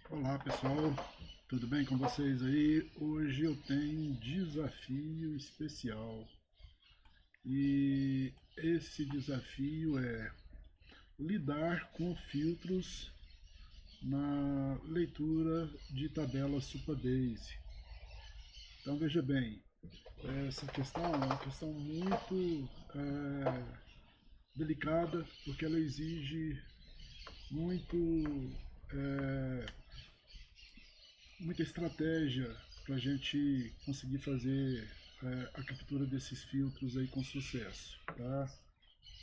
Olá pessoal, tudo bem com vocês aí? Hoje eu tenho um desafio especial e esse desafio é lidar com filtros na leitura de tabela SuperBase. Então veja bem, essa questão é uma questão muito delicada porque ela exige muito é, muita estratégia para a gente conseguir fazer a captura desses filtros aí com sucesso, tá?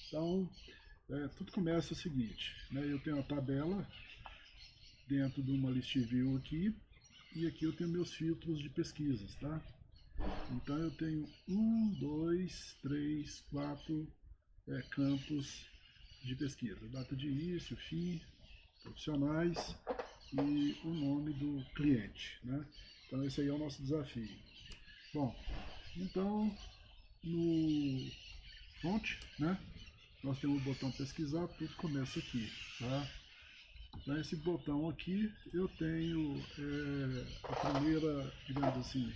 Então, tudo começa o seguinte, né? Eu tenho a tabela dentro de uma list view aqui e aqui eu tenho meus filtros de pesquisas, tá? Então eu tenho um, dois, três, quatro campos de pesquisa, data de início, fim, profissionais e o nome do cliente, né? Então esse aí é o nosso desafio. Bom, então no front, né? Nós temos o botão pesquisar, tudo começa aqui, tá? Então esse botão aqui eu tenho a primeira, digamos assim,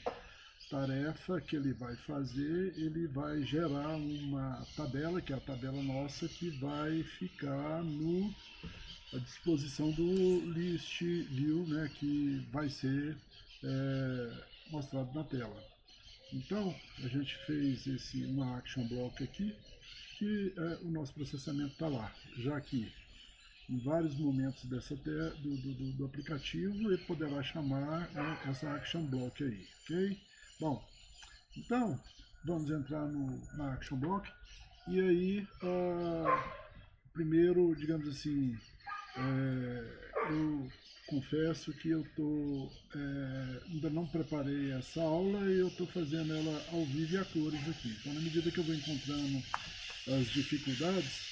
tarefa que ele vai fazer, ele vai gerar uma tabela, que é a tabela nossa, que vai ficar à disposição do list view, né, que vai ser mostrado na tela. Então, a gente fez uma action block aqui, que o nosso processamento está lá, já que em vários momentos do aplicativo ele poderá chamar essa action block aí, ok? Bom, então vamos entrar na action block e aí primeiro, digamos assim, eu confesso que ainda não preparei essa aula e eu estou fazendo ela ao vivo e a cores aqui. Então, na medida que eu vou encontrando as dificuldades,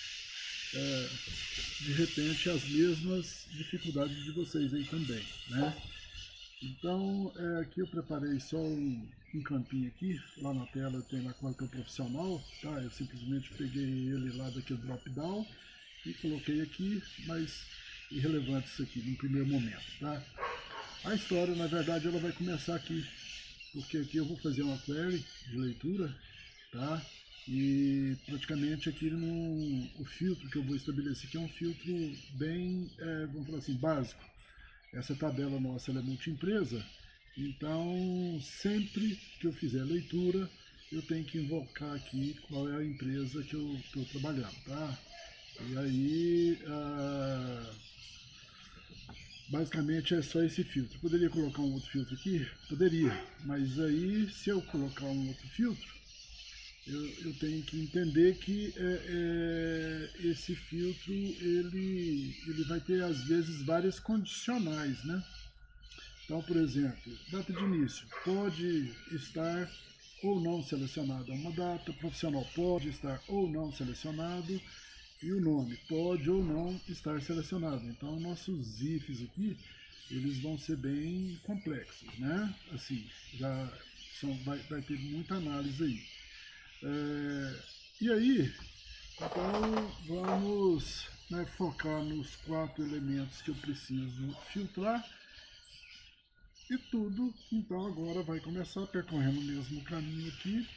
de repente as mesmas dificuldades de vocês aí também, né? Então, aqui eu preparei só um campinho aqui, lá na tela tem lá qual que é o profissional, tá? Eu simplesmente peguei ele lá daquele drop down e coloquei aqui, mas irrelevante isso aqui no primeiro momento, tá? A história, na verdade, ela vai começar aqui, porque aqui eu vou fazer uma query de leitura, tá? E praticamente aqui o filtro que eu vou estabelecer aqui é um filtro bem, vamos falar assim, básico. Essa tabela nossa ela é multiempresa, então sempre que eu fizer leitura, eu tenho que invocar aqui qual é a empresa que eu estou trabalhando, tá? E aí, basicamente é só esse filtro. Poderia colocar um outro filtro aqui? Poderia, mas aí se eu colocar um outro filtro, eu tenho que entender que esse filtro ele vai ter às vezes várias condicionais, né? Então, por exemplo, data de início pode estar ou não selecionada uma data, profissional pode estar ou não selecionado e o nome pode ou não estar selecionado. Então, nossos ifs aqui eles vão ser bem complexos, né? Assim, vai ter muita análise aí. E aí, então vamos, né, focar nos quatro elementos que eu preciso filtrar e tudo. Então agora vai começar percorrendo o mesmo caminho aqui.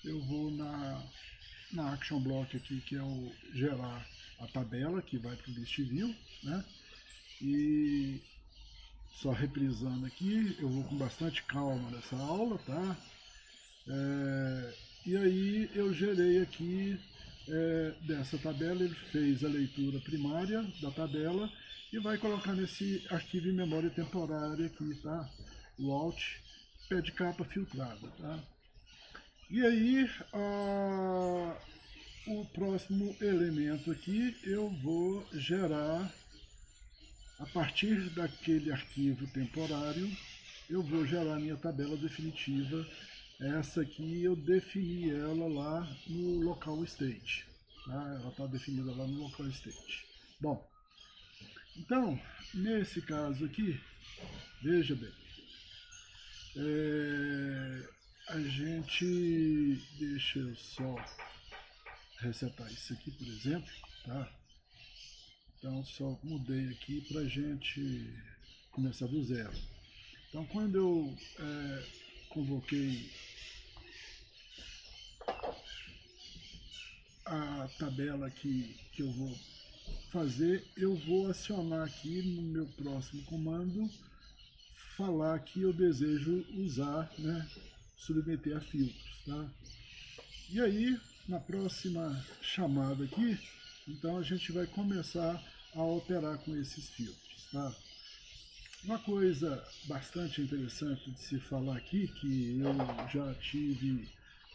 Eu vou na action block aqui, que é o gerar a tabela que vai para o list view, né? E só reprisando aqui, eu vou com bastante calma nessa aula, tá? E aí eu gerei aqui dessa tabela, ele fez a leitura primária da tabela e vai colocar nesse arquivo em memória temporária aqui, tá? O Alt, pé de capa filtrada, tá? E aí, o próximo elemento aqui eu vou gerar, a partir daquele arquivo temporário, eu vou gerar minha tabela definitiva. Essa aqui eu defini ela lá no local state, tá? Ela está definida lá no local state. Bom, então, nesse caso aqui, veja bem, a gente, deixa eu só resetar isso aqui, por exemplo, tá? Então só mudei aqui pra gente começar do zero. Então, quando eu convoquei a tabela que eu vou fazer, eu vou acionar aqui no meu próximo comando, falar que eu desejo usar, né, submeter a filtros, tá? E aí, na próxima chamada aqui, então a gente vai começar a operar com esses filtros, tá? Uma coisa bastante interessante de se falar aqui, que eu já tive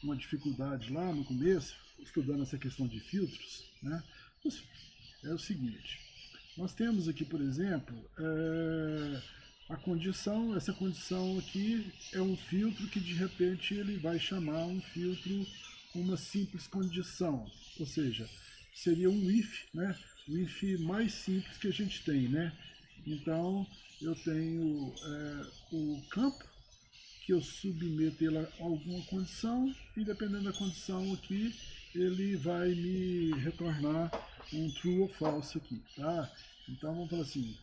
uma dificuldade lá no começo, estudando essa questão de filtros, né? É o seguinte, nós temos aqui, por exemplo, a condição, essa condição aqui é um filtro que de repente ele vai chamar um filtro uma simples condição, ou seja, seria um if, né? O if mais simples que a gente tem, né? Então eu tenho o campo que eu submeto ele a alguma condição e dependendo da condição aqui ele vai me retornar um true ou false aqui, tá? Então vamos falar assim,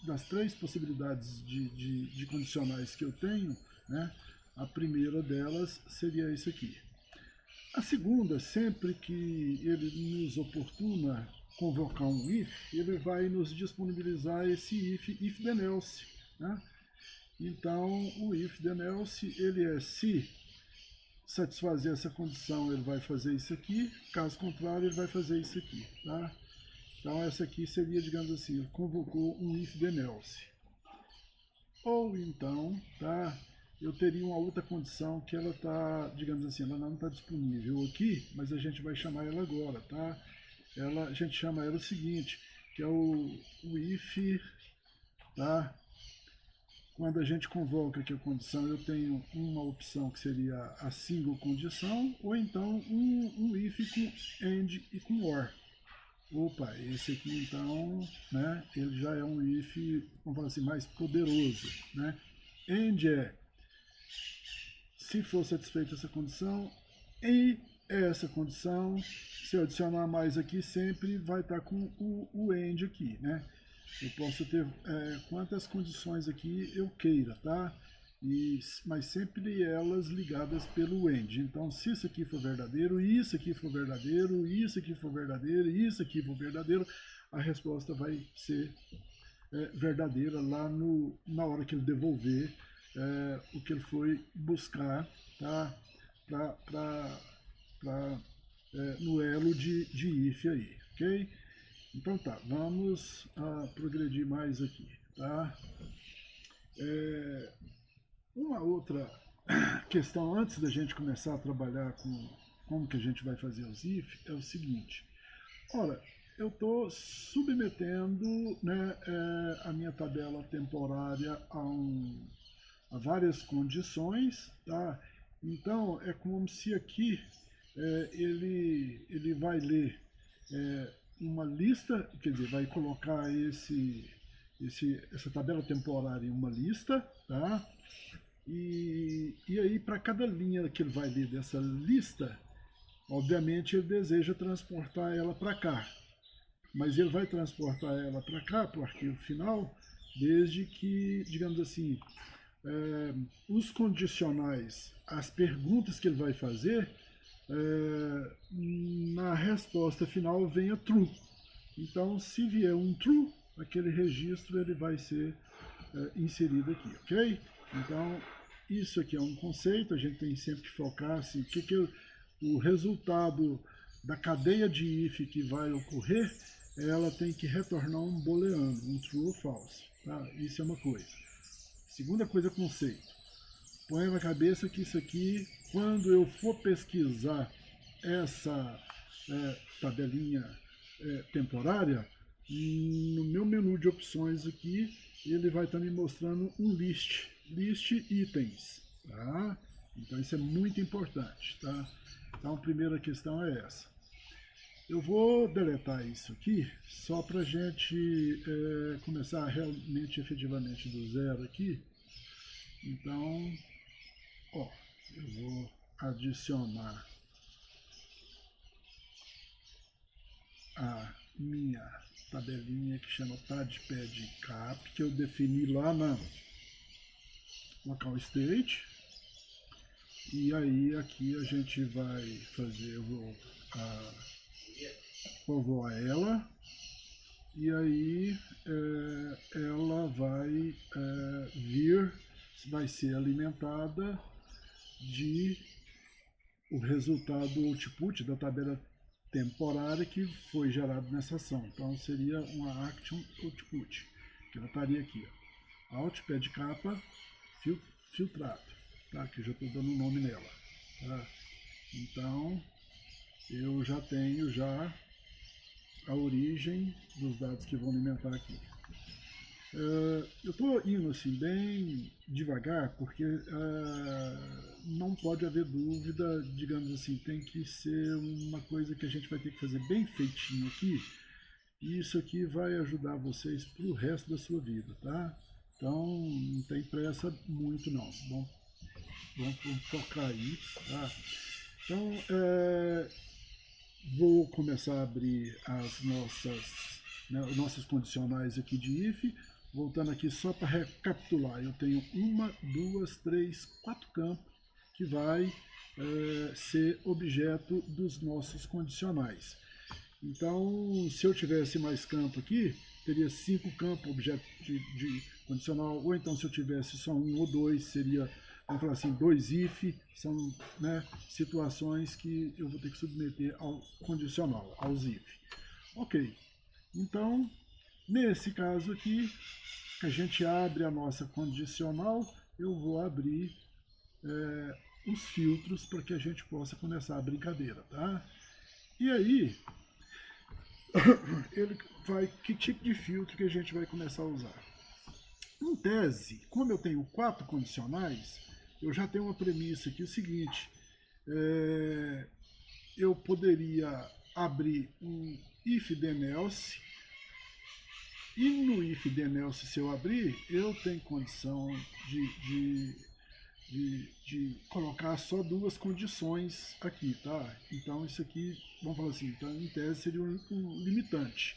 das três possibilidades de condicionais que eu tenho, né? A primeira delas seria isso aqui. A segunda, sempre que ele nos oportuna convocar um if, ele vai nos disponibilizar esse if then else, né? Então, o if then else, ele é se satisfazer essa condição, ele vai fazer isso aqui, caso contrário, ele vai fazer isso aqui, tá? Então, essa aqui seria, digamos assim, ele convocou um if then else. Ou então, tá? Eu teria uma outra condição que ela está, digamos assim, ela não está disponível aqui, mas a gente vai chamar ela agora, tá? A gente chama ela o seguinte, que é o if, tá? Quando a gente convoca aqui a condição, eu tenho uma opção que seria a single condição, ou então um if com and e com or. Opa, esse aqui então, né, ele já é um if, vamos falar assim, mais poderoso, né? And é, se for satisfeita essa condição, e essa condição, se eu adicionar mais aqui, sempre vai estar com o end aqui, né? Eu posso ter quantas condições aqui eu queira, tá? Mas sempre elas ligadas pelo end. Então, se isso aqui for verdadeiro, isso aqui for verdadeiro, isso aqui for verdadeiro, isso aqui for verdadeiro, a resposta vai ser verdadeira lá na hora que ele devolver o que ele foi buscar, tá? No elo de if aí, ok? Então tá, vamos progredir mais aqui, tá? Uma outra questão antes da gente começar a trabalhar com como que a gente vai fazer os if é o seguinte. Ora, eu estou submetendo, né, a minha tabela temporária a várias condições, tá? Então é como se aqui ele vai ler uma lista, quer dizer, vai colocar essa tabela temporária em uma lista, tá? E aí, para cada linha que ele vai ler dessa lista, obviamente ele deseja transportar ela para cá. Mas ele vai transportar ela para cá, para o arquivo final, desde que, digamos assim, os condicionais, as perguntas que ele vai fazer, na resposta final venha true. Então, se vier um true, aquele registro ele vai ser inserido aqui, ok? Então, isso aqui é um conceito, a gente tem sempre que focar assim, o resultado da cadeia de if que vai ocorrer, ela tem que retornar um booleano, um true ou false, tá? Isso é uma coisa. Segunda coisa, conceito. Põe na cabeça que isso aqui, quando eu for pesquisar essa tabelinha temporária, no meu menu de opções aqui, ele vai estar me mostrando um list itens, tá? Então isso é muito importante, tá? Então a primeira questão é essa. Eu vou deletar isso aqui, só para a gente começar realmente, efetivamente do zero aqui. Então, ó, eu vou adicionar a minha tabelinha que chama TADPED Cap, que eu defini lá na local state. E aí aqui a gente vai fazer, eu vou povoar ela, e aí ela vai vai ser alimentada de o resultado output da tabela temporária que foi gerado nessa ação. Então seria uma action output, que ela estaria aqui, ó, outpad capa filtrado, tá? Que eu já estou dando o nome nela, tá? Então eu já tenho a origem dos dados que vão alimentar aqui. Eu estou indo assim bem devagar porque não pode haver dúvida, digamos assim, tem que ser uma coisa que a gente vai ter que fazer bem feitinho aqui, e isso aqui vai ajudar vocês para o resto da sua vida, tá? Então não tem pressa muito não, vamos focar aí, tá? Então vou começar a abrir as nossas condicionais aqui de if. Voltando aqui só para recapitular, eu tenho 1, 2, 3, 4 campos que vai ser objeto dos nossos condicionais. Então, se eu tivesse mais campo aqui, teria 5 campos objeto de condicional, ou então se eu tivesse só 1 ou 2, seria, vamos falar assim, 2 if, são, né, situações que eu vou ter que submeter ao condicional, aos if. Ok, então nesse caso aqui, que a gente abre a nossa condicional, eu vou abrir os filtros para que a gente possa começar a brincadeira, tá? E aí, que tipo de filtro que a gente vai começar a usar? Em tese, como eu tenho 4 condicionais, eu já tenho uma premissa aqui, o seguinte, eu poderia abrir um if then else, e no if then else, se eu abrir, eu tenho condição de colocar só 2 condições aqui, tá? Então isso aqui, vamos falar assim, então, em tese seria um limitante.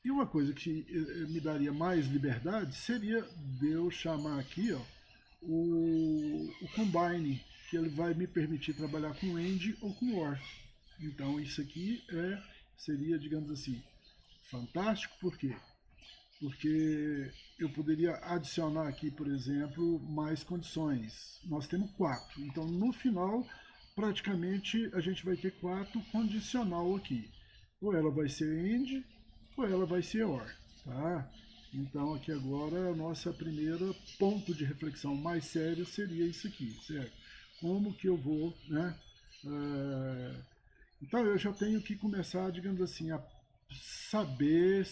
E uma coisa que me daria mais liberdade seria de eu chamar aqui, ó, o combine, que ele vai me permitir trabalhar com AND ou com OR. Então isso aqui seria, digamos assim, fantástico. Por quê? Porque eu poderia adicionar aqui, por exemplo, mais condições. Nós temos 4, então no final praticamente a gente vai ter 4 condicional aqui. Ou ela vai ser AND, ou ela vai ser OR, tá? Então aqui agora a nossa primeira ponto de reflexão mais sério seria isso aqui, certo? Como que eu vou, né? Então eu já tenho que começar, digamos assim, a saber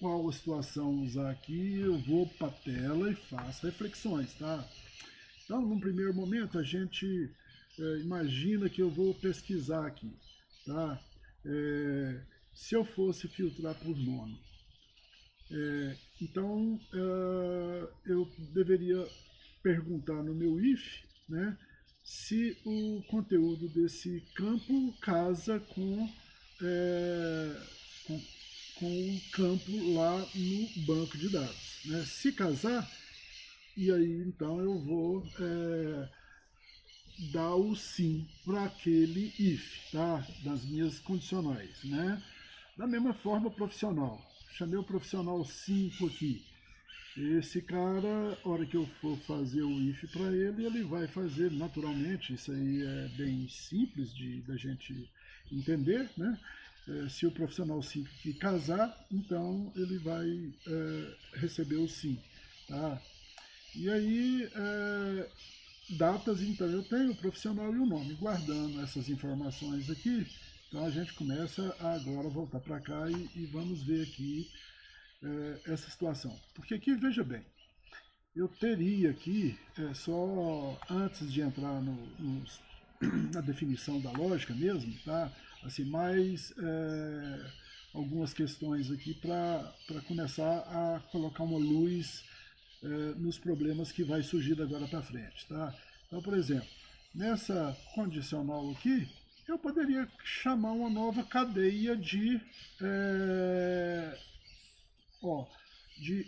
qual a situação usar aqui, eu vou para a tela e faço reflexões, tá? Então, num primeiro momento, a gente imagina que eu vou pesquisar aqui, tá? Se eu fosse filtrar por nome, então eu deveria perguntar no meu if, né, se o conteúdo desse campo casa com o campo lá no banco de dados, né? Se casar, e aí então eu vou dar o sim para aquele if, tá? Das minhas condicionais, né? Da mesma forma, profissional. Chamei o profissional 5 aqui. Esse cara, a hora que eu for fazer o if para ele, ele vai fazer naturalmente. Isso aí é bem simples da gente entender, né? Se o profissional 5 que casar, então ele vai receber o sim, tá? E aí, datas, então eu tenho o profissional e o nome. Guardando essas informações aqui, então a gente começa a agora voltar para cá e vamos ver aqui essa situação. Porque aqui, veja bem, eu teria aqui, só antes de entrar na definição da lógica mesmo, tá? Assim, mais algumas questões aqui para começar a colocar uma luz nos problemas que vai surgir agora para frente, tá? Então, por exemplo, nessa condicional aqui, eu poderia chamar uma nova cadeia de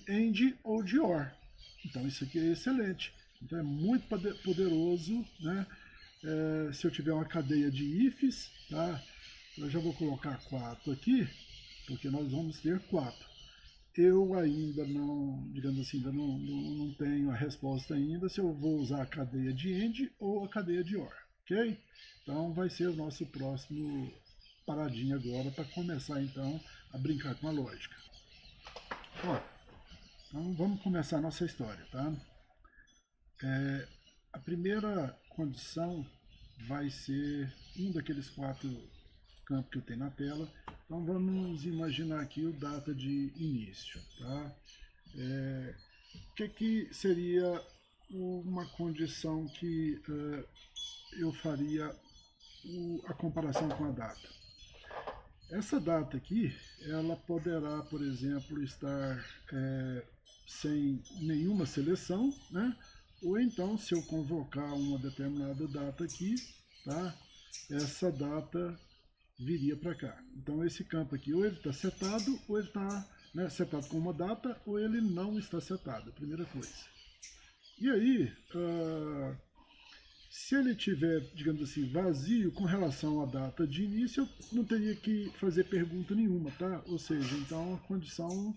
AND ou de OR. Então isso aqui é excelente. Então é muito poderoso, né? Se eu tiver uma cadeia de ifs, tá? Eu já vou colocar 4 aqui, porque nós vamos ter 4. Eu ainda não, digamos assim, ainda não tenho a resposta ainda se eu vou usar a cadeia de AND ou a cadeia de OR, ok? Então vai ser o nosso próximo paradinha agora para começar então a brincar com a lógica. Ó, então vamos começar a nossa história, tá? A primeira condição vai ser um daqueles 4 campos que eu tenho na tela. Então vamos imaginar aqui o data de início, tá? O que seria uma condição que eu faria a comparação com a data? Essa data aqui, ela poderá, por exemplo, estar sem nenhuma seleção, né? Ou então, se eu convocar uma determinada data aqui, tá? Essa data viria para cá. Então esse campo aqui, ou ele está setado, ou ele está, né, setado com uma data, ou ele não está setado, a primeira coisa. E aí, se ele tiver, digamos assim, vazio com relação à data de início, eu não teria que fazer pergunta nenhuma, tá? Ou seja, então a condição,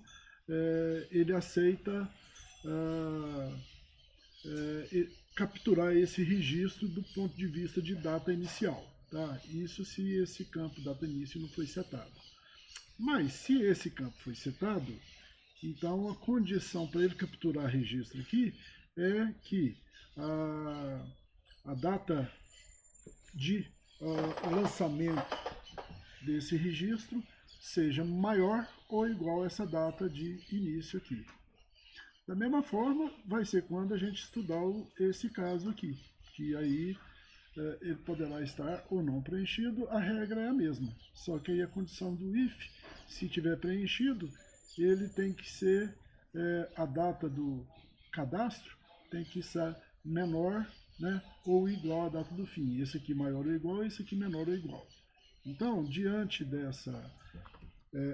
ele aceita capturar esse registro do ponto de vista de data inicial. Tá? Isso se esse campo data início não foi setado. Mas se esse campo foi setado, então a condição para ele capturar registro aqui é que a data de lançamento desse registro seja maior ou igual a essa data de início aqui. Da mesma forma, vai ser quando a gente estudar esse caso aqui, que aí ele poderá estar ou não preenchido, a regra é a mesma. Só que aí a condição do if, se tiver preenchido, ele tem que ser, a data do cadastro tem que ser menor, né, ou igual à data do fim. Esse aqui maior ou igual, esse aqui menor ou igual. Então, diante dessa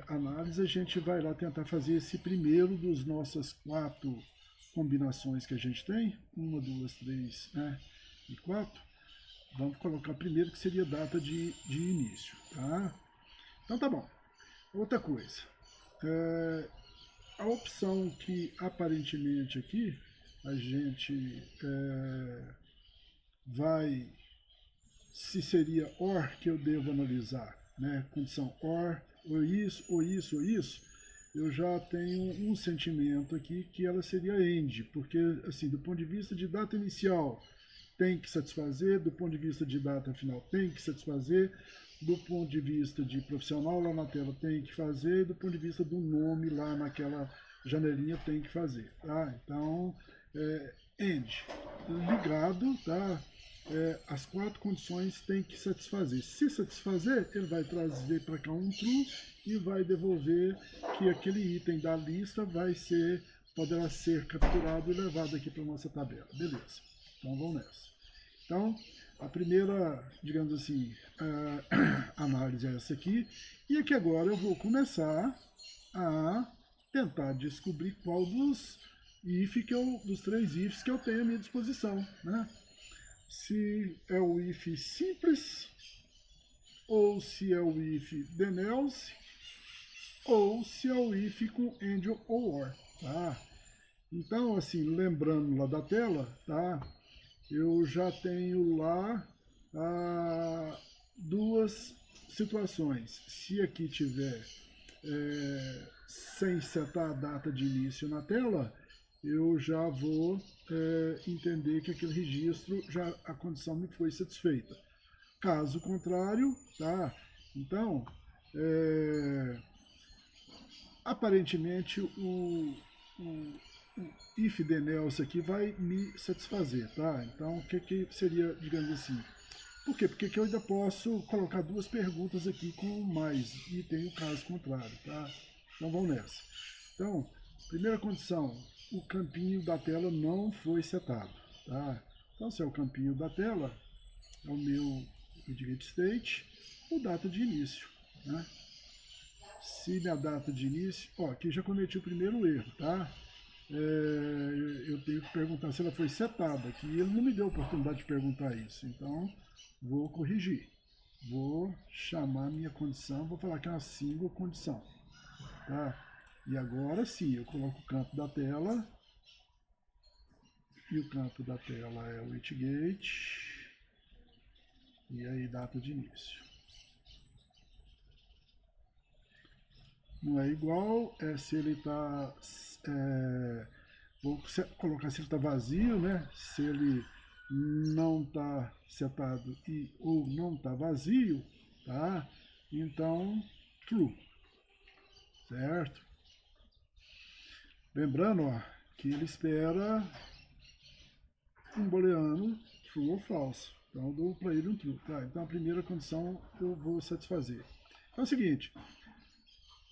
análise, a gente vai lá tentar fazer esse primeiro dos nossas 4 combinações que a gente tem, 1, 2, 3, né, e 4. Vamos colocar primeiro que seria data de início, tá? Então tá bom. Outra coisa, a opção que aparentemente aqui a gente vai, se seria OR que eu devo analisar, né? Condição OR, ou isso, ou isso, ou isso, eu já tenho um sentimento aqui que ela seria AND, porque assim, do ponto de vista de data inicial, tem que satisfazer, do ponto de vista de data final tem que satisfazer, do ponto de vista de profissional lá na tela tem que fazer, e do ponto de vista do nome lá naquela janelinha tem que fazer, tá? Então, AND, ligado, tá? As 4 condições tem que satisfazer. Se satisfazer, ele vai trazer para cá um true e vai devolver que aquele item da lista poderá ser capturado e levado aqui para a nossa tabela. Beleza, então vamos nessa. Então, a primeira, digamos assim, análise é essa aqui. E aqui agora eu vou começar a tentar descobrir qual dos dos 3 ifs que eu tenho à minha disposição, né? Se é o if simples, ou se é o if then else, ou se é o if com AND ou OR, tá? Então, assim, lembrando lá da tela, tá? Eu já tenho lá 2 situações. Se aqui tiver sem setar a data de início na tela, eu já vou entender que aquele registro, a condição me foi satisfeita. Caso contrário, tá? Então, aparentemente o if then else aqui vai me satisfazer, tá? Então, o que seria, digamos assim? Por quê? Porque eu ainda posso colocar 2 perguntas aqui com mais, e tem o caso contrário, tá? Então, vamos nessa. Então, primeira condição, o campinho da tela não foi setado, tá? Então, se é o campinho da tela, é o meu o get state, o data de início, né? Se minha data de início, ó, aqui já cometi o primeiro erro, tá? Eu tenho que perguntar se ela foi setada, que ele não me deu a oportunidade de perguntar isso, então vou corrigir. Vou chamar minha condição, vou falar que é uma single condição, tá? E agora sim, eu coloco o campo da tela, e o campo da tela é o itGate, e aí data de início. Não é igual, se ele está, vou colocar se ele está vazio, né? Se ele não está setado ou não está vazio, tá? Então, true, certo? Lembrando, ó, que ele espera um booleano true ou false. Então, eu dou para ele um true, tá? Então, a primeira condição eu vou satisfazer. Então, é o seguinte.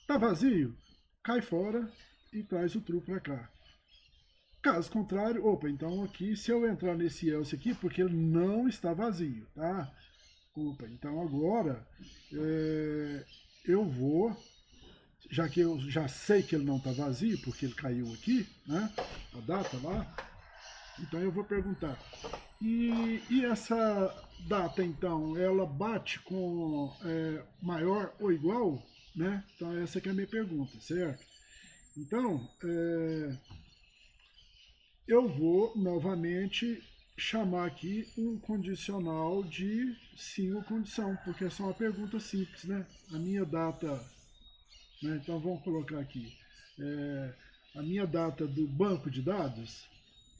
Tá vazio? Cai fora e traz o true para cá. Caso contrário, opa, então aqui, se eu entrar nesse else aqui, porque ele não está vazio, tá? Opa, então agora eu vou, já que eu já sei que ele não está vazio, porque ele caiu aqui, né? A data lá, então eu vou perguntar. E essa data, então, ela bate com maior ou igual? Né? Então essa aqui é a minha pergunta, certo? Então, eu vou novamente chamar aqui um condicional de sim ou condição, porque é só uma pergunta simples, né? A minha data, né? Então vamos colocar aqui, a minha data do banco de dados.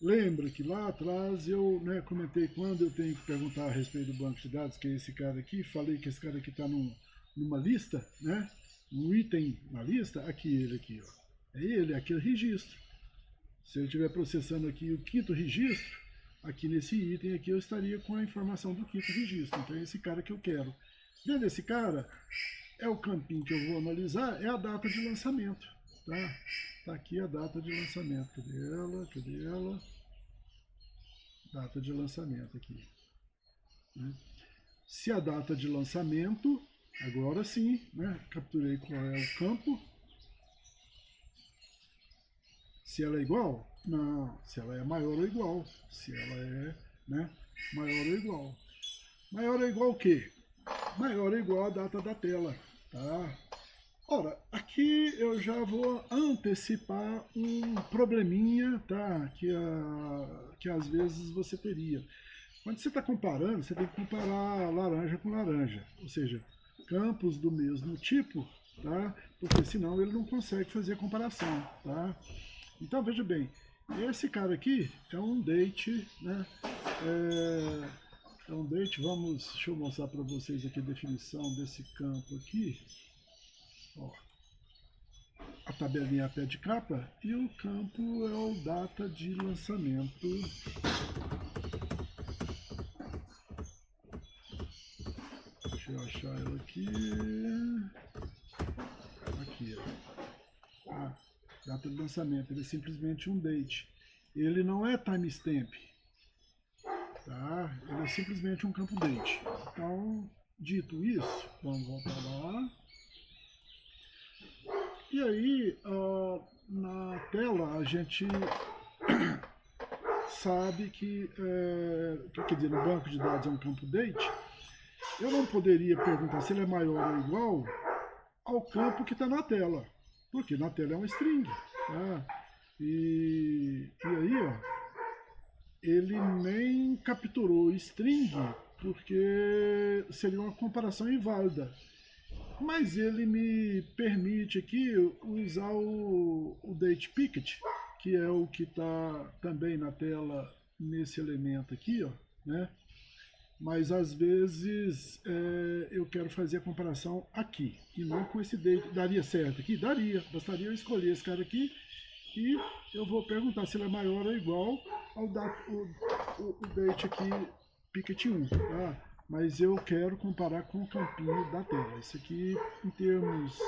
Lembra que lá atrás eu comentei quando eu tenho que perguntar a respeito do banco de dados, que é esse cara aqui, falei que esse cara aqui está numa lista, né? Um item na lista, aqui ele aqui, ó. É ele, aquele registro. Se ele estiver processando aqui o quinto registro, aqui nesse item aqui eu estaria com a informação do quinto registro. Então é esse cara que eu quero. Dentro desse cara, é o campinho que eu vou analisar, é a data de lançamento, tá? Tá aqui a data de lançamento. Cadê ela? Cadê ela? Data de lançamento aqui. Né? Se a data de lançamento, agora sim, né? Capturei qual é o campo. Se ela é igual? Não. Se ela é maior ou igual. Se ela é, né, maior ou igual. Maior ou igual o quê? Maior ou igual a data da tela, tá? Ora, aqui eu já vou antecipar um probleminha, tá? Que às vezes você teria. Quando você está comparando, você tem que comparar laranja com laranja, ou seja, campos do mesmo tipo, tá? Porque senão ele não consegue fazer a comparação, tá? Então veja bem, esse cara aqui é um date, né? É um date, deixa eu mostrar para vocês aqui a definição desse campo aqui. Ó, a tabelinha a pé de capa e o campo é o data de lançamento. Deixa eu achar ela aqui. Aqui, ó. Data de lançamento, ele é simplesmente um date. Ele não é timestamp, tá? Ele é simplesmente um campo date. Então, dito isso, vamos voltar lá. E aí, na tela, a gente sabe que, quer dizer, no banco de dados é um campo date. Eu não poderia perguntar se ele é maior ou igual ao campo que está na tela, porque na tela é um string. Tá? E aí, ó, ele nem capturou string, porque seria uma comparação inválida. Mas ele me permite aqui usar o datePicket, que é o que está também na tela nesse elemento aqui, ó, né? Mas às vezes eu quero fazer a comparação aqui e não com esse date. Daria certo aqui? Daria. Bastaria eu escolher esse cara aqui e eu vou perguntar se ele é maior ou igual ao date aqui, Picket 1. Tá? Mas eu quero comparar com o campinho da tela. Isso aqui, em termos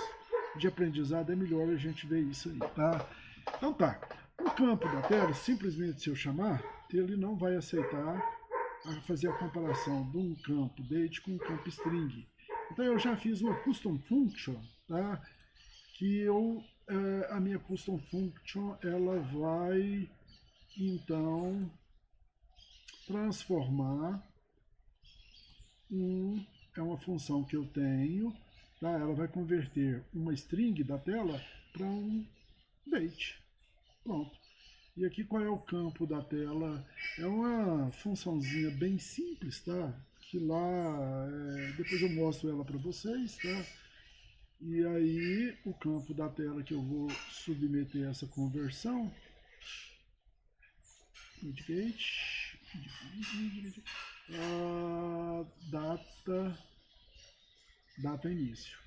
de aprendizado, é melhor a gente ver isso aí. Tá? Então tá. O campo da tela, simplesmente se eu chamar, ele não vai aceitar a fazer a comparação de um campo date com um campo string. Então eu já fiz uma custom function, tá? Que a minha custom function ela vai então transformar é uma função que eu tenho, tá? Ela vai converter uma string da tela para um date. Pronto. E aqui qual é o campo da tela? É uma funçãozinha bem simples, tá? Que lá, depois eu mostro ela para vocês, tá? E aí o campo da tela que eu vou submeter essa conversão, indicate, data início.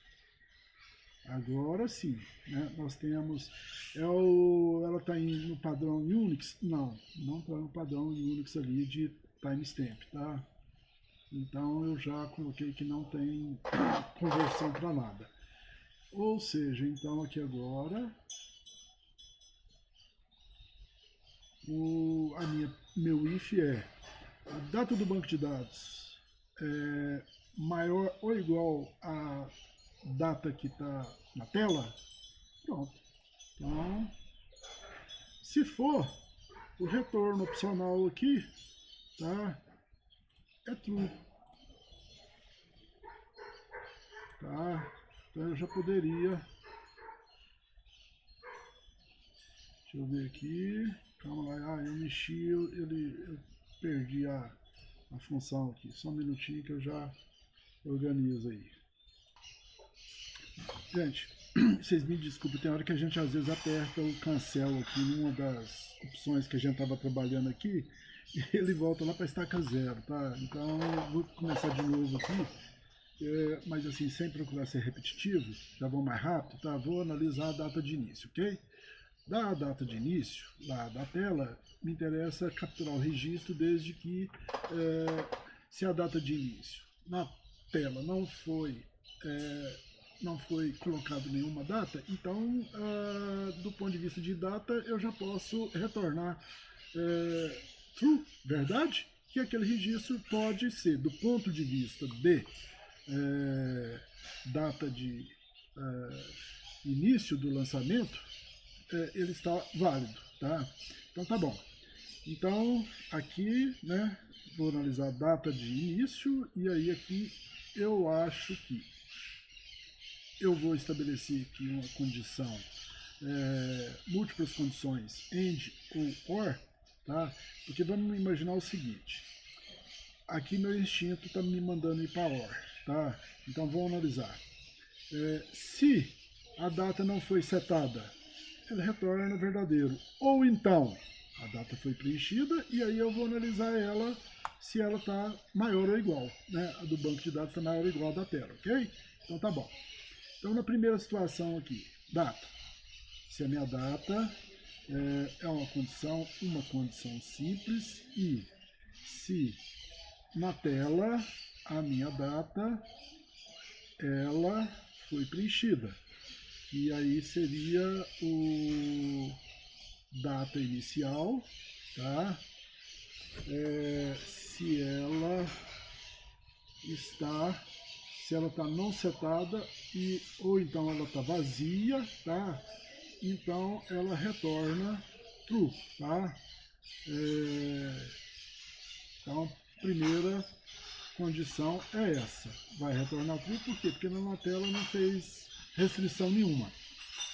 Agora sim, né? Nós temos, ela está no padrão Unix? Não está no padrão Unix ali de timestamp, tá? Então eu já coloquei que não tem conversão para nada. Ou seja, então aqui agora meu if é a data do banco de dados é maior ou igual a data que está na tela, pronto. Então, se for, o retorno opcional aqui, tá, é true. Tá? Então eu já poderia, deixa eu ver aqui, calma lá, eu mexi, eu perdi a função aqui, só um minutinho que eu já organizo aí. Gente, vocês me desculpem, tem hora que a gente às vezes aperta o cancel aqui numa das opções que a gente estava trabalhando aqui e ele volta lá para estaca zero, tá? Então eu vou começar de novo aqui, mas assim, sem procurar ser repetitivo, já vou mais rápido, tá? Vou analisar a data de início, ok? Da data de início, lá da tela, me interessa capturar o registro desde que, se a data de início na tela não foi colocado nenhuma data, então, do ponto de vista de data, eu já posso retornar true, verdade? Que aquele registro pode ser, do ponto de vista de data de início do lançamento, ele está válido, tá? Então tá bom. Então aqui, né, vou analisar a data de início e aí aqui eu acho que eu vou estabelecer aqui uma condição, múltiplas condições, AND ou OR, tá? Porque vamos imaginar o seguinte, aqui meu instinto está me mandando ir para OR, tá? Então vamos analisar. Se a data não foi setada, ele retorna verdadeiro. Ou então, a data foi preenchida e aí eu vou analisar ela se ela está maior ou igual, né? A do banco de dados está maior ou igual a da tela, ok? Então tá bom. Então na primeira situação aqui, data. Se a minha data é uma condição simples e se na tela a minha data ela foi preenchida. E aí seria o data inicial, tá? Se ela está não setada ou então ela está vazia, tá? Então ela retorna true, tá? Então primeira condição é essa, vai retornar true, por quê? Porque na tela não fez restrição nenhuma.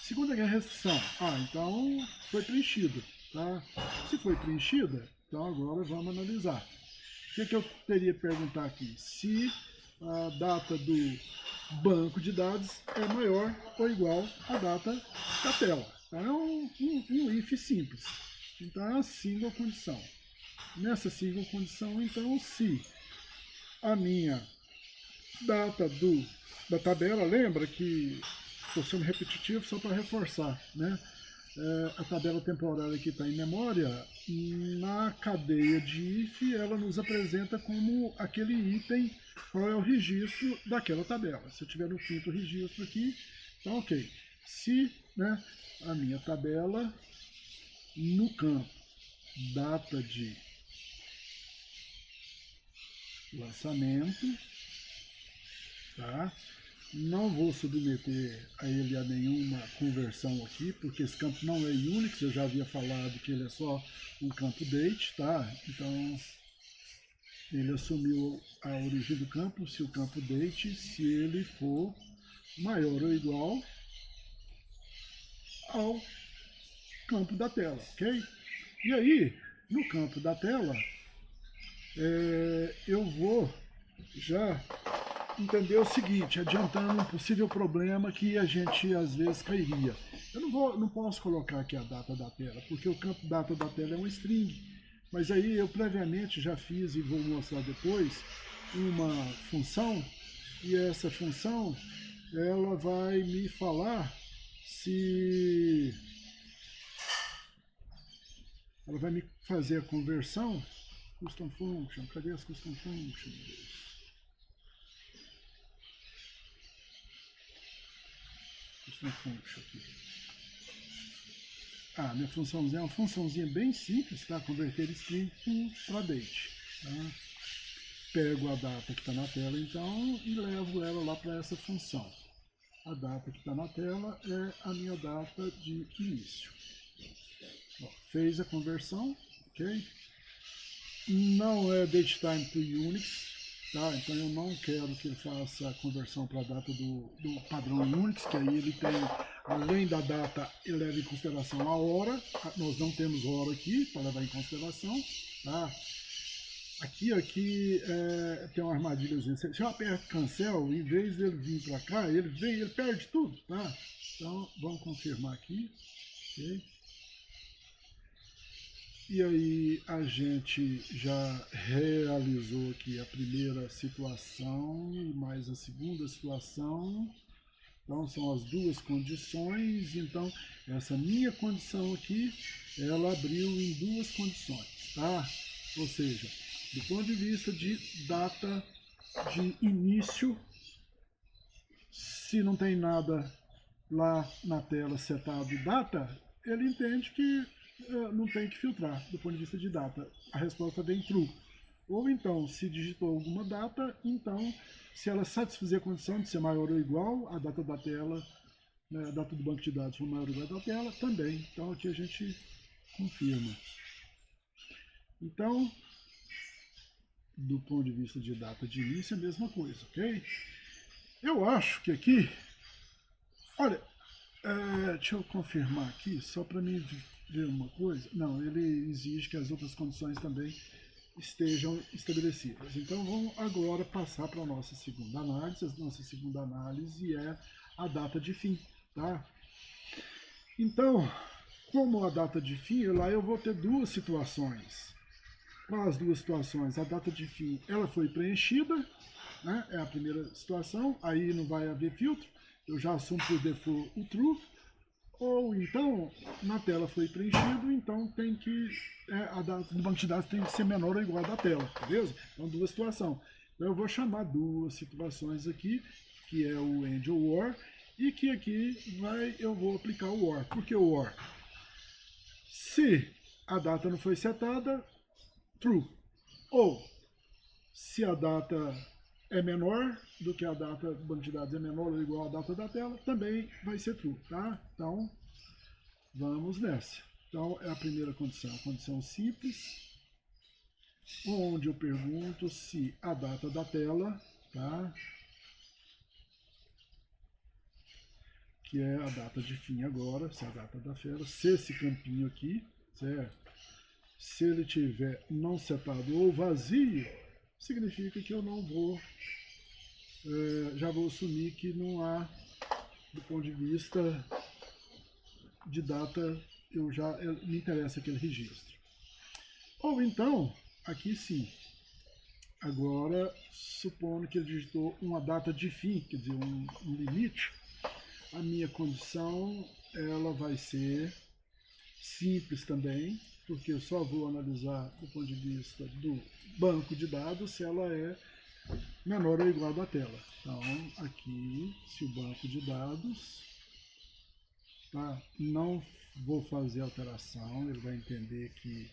Segunda que é a restrição, então foi preenchido, tá? Se foi preenchida, então agora vamos analisar. O que eu teria que perguntar aqui? Se a data do banco de dados é maior ou igual à data da tela. Então é um if simples. Então é uma single condição. Nessa single condição, então, se a minha data da tabela, lembra que estou sendo repetitivo só para reforçar, né? A tabela temporária que está em memória, na cadeia de if, ela nos apresenta como aquele item, qual é o registro daquela tabela. Se eu tiver no quinto registro aqui, então ok. Se, né, a minha tabela, no campo data de lançamento, tá? Não vou submeter a ele a nenhuma conversão aqui, porque esse campo não é Unix, eu já havia falado que ele é só um campo date, tá? Então, ele assumiu a origem do campo, se o campo date, se ele for maior ou igual ao campo da tela, ok? E aí, no campo da tela, eu vou já entender o seguinte, adiantando um possível problema que a gente às vezes cairia. Eu não posso colocar aqui a data da tela, porque o campo data da tela é um string. Mas aí eu previamente já fiz e vou mostrar depois uma função, e essa função ela vai me falar se ela vai me fazer a conversão custom function. Cadê as custom functions? Custom function aqui. Minha funçãozinha é uma funçãozinha bem simples, tá? Converter string para date. Tá? Pego a data que está na tela então e levo ela lá para essa função. A data que está na tela é a minha data de início. Fez a conversão, ok? Não é datetime to Unix, tá? Então eu não quero que ele faça a conversão para a data do padrão Unix, que aí ele tem, além da data, ele leva em consideração a hora. Nós não temos hora aqui para levar em consideração, tá? Aqui tem uma armadilhazinha. Se eu aperto cancel, em vez dele vir para cá, ele perde tudo, tá? Então vamos confirmar aqui, ok? E aí a gente já realizou aqui a primeira situação e mais a segunda situação. Então são as duas condições. Então essa minha condição aqui, ela abriu em duas condições, tá? Ou seja, do ponto de vista de data de início, se não tem nada lá na tela setado data, ele entende que não tem que filtrar do ponto de vista de data. A resposta vem true. Ou então, se digitou alguma data, então, se ela satisfazer a condição de ser maior ou igual, a data da tela, né, a data do banco de dados for maior ou igual da tela, também. Então, aqui a gente confirma. Então, do ponto de vista de data de início, é a mesma coisa, ok? Eu acho que aqui, olha, deixa eu confirmar aqui, só para mim ver uma coisa. Não, ele exige que as outras condições também estejam estabelecidas. Então vamos agora passar para a nossa segunda análise. A nossa segunda análise é a data de fim, tá? Então, como a data de fim, lá eu vou ter duas situações. Quais as duas situações? A data de fim, ela foi preenchida, né? É a primeira situação, aí não vai haver filtro, eu já assumo por default o true, ou então, na tela foi preenchido, então tem que, a data do banco de dados tem que ser menor ou igual à da tela, beleza? Então, duas situações. Então, eu vou chamar duas situações aqui, que é o AND ou OR, e que aqui eu vou aplicar o OR. Por que o OR? Se a data não foi setada, true. Ou, se a data é menor do que a data do banco de dados, é menor ou igual à data da tela, também vai ser true, tá? Então, vamos nessa. Então, é a primeira condição, a condição simples, onde eu pergunto se a data da tela, tá? Que é a data de fim agora, se é a data da tela, se esse campinho aqui, certo? Se ele tiver não setado ou vazio, significa que eu não vou, já vou assumir que não há, do ponto de vista de data, me interessa aquele registro. Ou então, aqui sim, agora, supondo que ele digitou uma data de fim, quer dizer, um limite, a minha condição, ela vai ser simples também, porque eu só vou analisar do ponto de vista do banco de dados se ela é menor ou igual da tela. Então, aqui, se o banco de dados, tá, não vou fazer alteração, ele vai entender que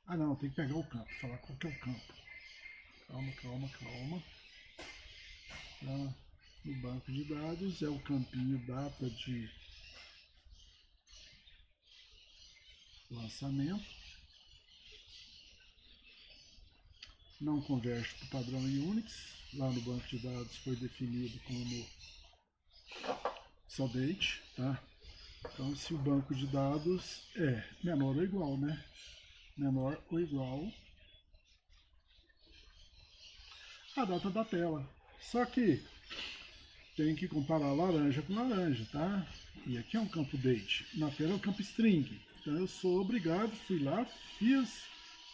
Ah não, tem que pegar o campo, falar qual que é o campo. Calma, calma, calma. Tá? No banco de dados é o campinho data de lançamento. Não converte para o padrão Unix. Lá no banco de dados foi definido como só date, tá? Então, se o banco de dados é menor ou igual, né? Menor ou igual a data da tela. Só que tem que comparar laranja com laranja, tá? E aqui é um campo date. Na tela é o campo string. Então eu sou obrigado, fui lá, fiz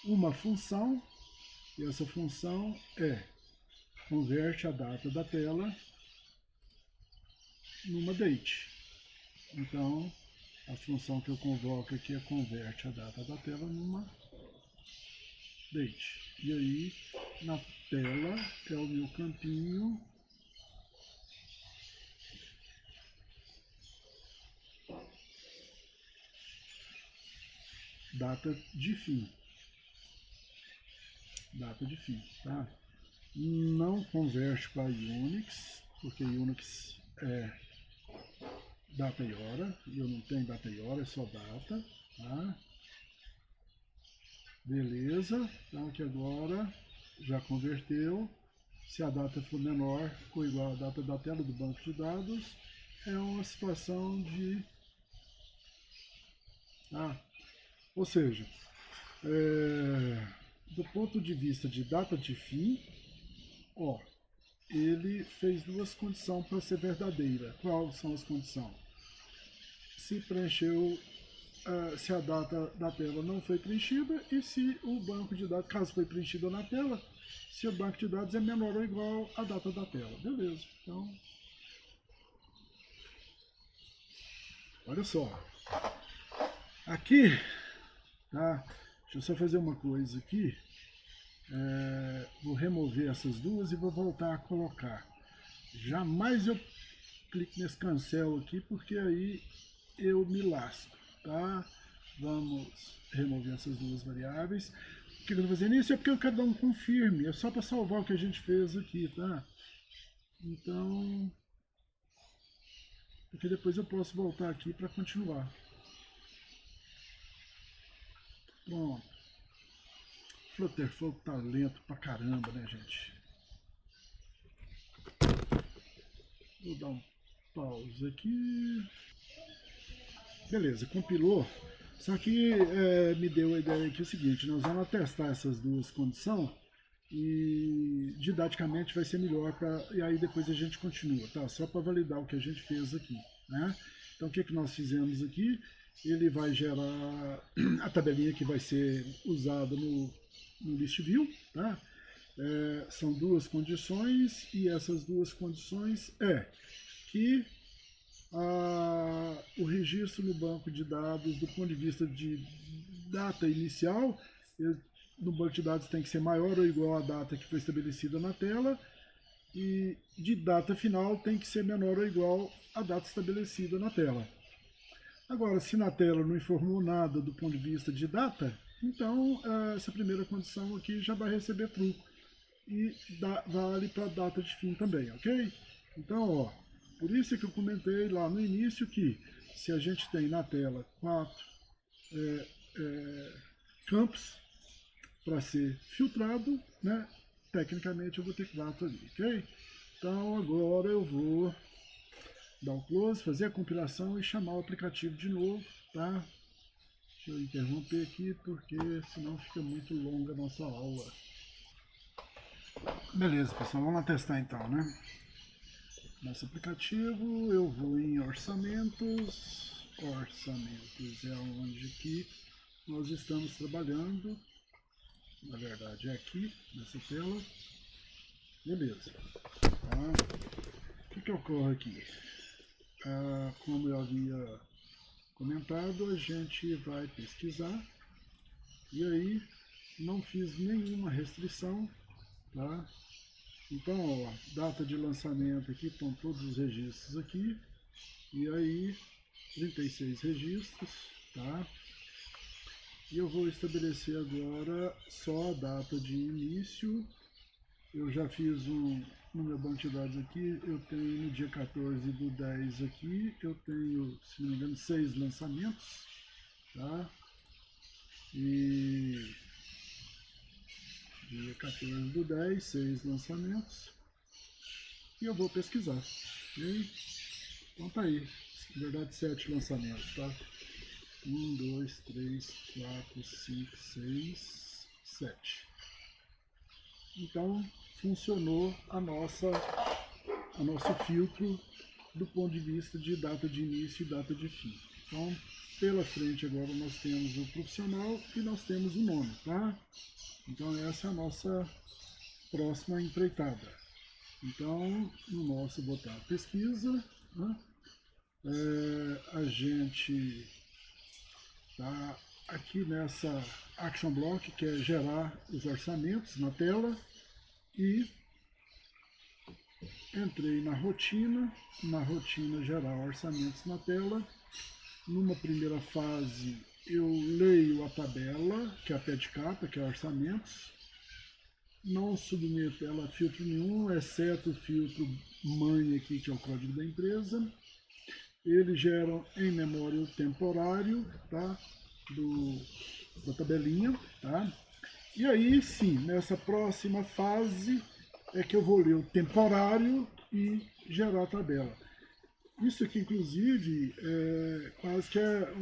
uma função e essa função converte a data da tela numa date. Então a função que eu convoco aqui é converte a data da tela numa date. E aí na tela é o meu campinho data de fim. Data de fim, tá? Não converte para Unix, porque Unix é data e hora, e eu não tenho data e hora, é só data, tá? Beleza, então aqui agora já converteu. Se a data for menor ou igual à data da tela do banco de dados, é uma situação de... ou seja, do ponto de vista de data de fim, ó, ele fez duas condições para ser verdadeira. Quais são as condições? Se preencheu, se a data da tela não foi preenchida e se o banco de dados, caso foi preenchido na tela, se o banco de dados é menor ou igual à data da tela. Beleza, então, olha só. Aqui, tá? Deixa eu só fazer uma coisa aqui. Vou remover essas duas e vou voltar a colocar. Jamais eu clico nesse cancel aqui, porque aí eu me lasco, tá? Vamos remover essas duas variáveis. Por que eu estou fazendo isso? É porque eu quero dar um confirme, é só para salvar o que a gente fez aqui, tá? Então, porque depois eu posso voltar aqui para continuar. Pronto. Flutterflow tá lento pra caramba, né, gente? Vou dar um pause aqui. Beleza, compilou. Só que me deu a ideia aqui o seguinte, nós vamos testar essas duas condições e didaticamente vai ser melhor e aí depois a gente continua, tá? Só para validar o que a gente fez aqui, né? Então o que nós fizemos aqui? Ele vai gerar a tabelinha que vai ser usada no list view, tá? São duas condições e essas duas condições que o registro no banco de dados do ponto de vista de data inicial, no banco de dados tem que ser maior ou igual à data que foi estabelecida na tela, e de data final tem que ser menor ou igual à data estabelecida na tela. Agora, se na tela não informou nada do ponto de vista de data, então essa primeira condição aqui já vai receber true e vale para a data de fim também, ok? Então, ó, por isso que eu comentei lá no início que se a gente tem na tela 4 campos para ser filtrado, né, tecnicamente eu vou ter 4 ali, ok? Então agora eu vou dar um close, fazer a compilação e chamar o aplicativo de novo, tá? Deixa eu interromper aqui porque senão fica muito longa a nossa aula. Beleza, pessoal, vamos lá testar então, né? Nosso aplicativo, eu vou em orçamentos. Orçamentos é onde que nós estamos trabalhando. Na verdade é aqui, nessa tela. Beleza. Tá? O que ocorre aqui? Como eu havia comentado, a gente vai pesquisar. E aí, não fiz nenhuma restrição, tá? Então, ó, data de lançamento aqui, estão todos os registros aqui. E aí, 36 registros, tá? E eu vou estabelecer agora só a data de início. Eu já fiz no meu banco de dados aqui, eu tenho no dia 14/10 aqui, eu tenho, se não me engano, 6 lançamentos, tá? E dia 14/10, 6 lançamentos. E eu vou pesquisar, ok? Então tá aí, na verdade 7 lançamentos, tá? 1, 2, 3, 4, 5, 6, 7. Então funcionou o nosso filtro do ponto de vista de data de início e data de fim. Então, pela frente agora nós temos o profissional e nós temos o nome, tá? Então essa é a nossa próxima empreitada. Então, no nosso botão pesquisa, né, a gente tá aqui nessa Action Block, que é gerar os orçamentos na tela, e entrei na rotina gerar orçamentos na tela. Numa primeira fase eu leio a tabela, que é a pé de capa, que é orçamentos, não submeto ela a filtro nenhum, exceto o filtro mãe aqui, que é o código da empresa. Eles geram em memória o temporário, tá? Da tabelinha, tá? E aí sim, nessa próxima fase é que eu vou ler o temporário e gerar a tabela. Isso aqui, inclusive, quase que é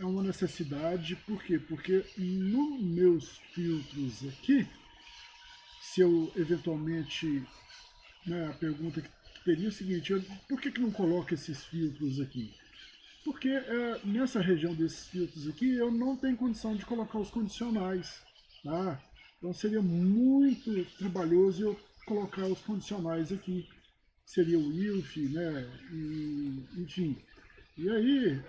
uma necessidade. Por quê? Porque nos meus filtros aqui, se eu eventualmente, né, a pergunta que teria é o seguinte: por que não coloca esses filtros aqui? Porque nessa região desses filtros aqui eu não tenho condição de colocar os condicionais, tá? Então seria muito trabalhoso eu colocar os condicionais aqui. Seria o ILF, né? Enfim. E aí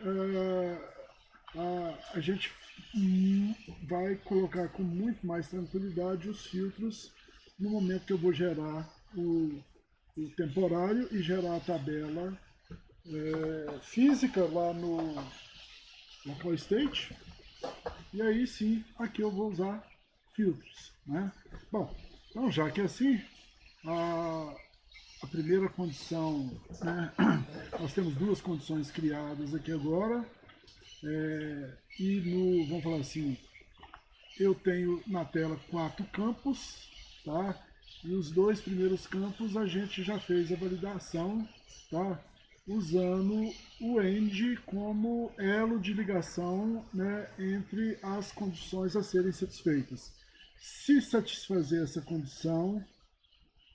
a gente vai colocar com muito mais tranquilidade os filtros no momento que eu vou gerar o temporário e gerar a tabela física lá no local state. E aí sim, aqui eu vou usar filtros, né? Bom, então já que é assim, a primeira condição, né? Nós temos duas condições criadas aqui agora, e vamos falar assim, eu tenho na tela 4 campos, tá? E os 2 primeiros campos a gente já fez a validação, tá? Usando o end como elo de ligação, né, entre as condições a serem satisfeitas. Se satisfazer essa condição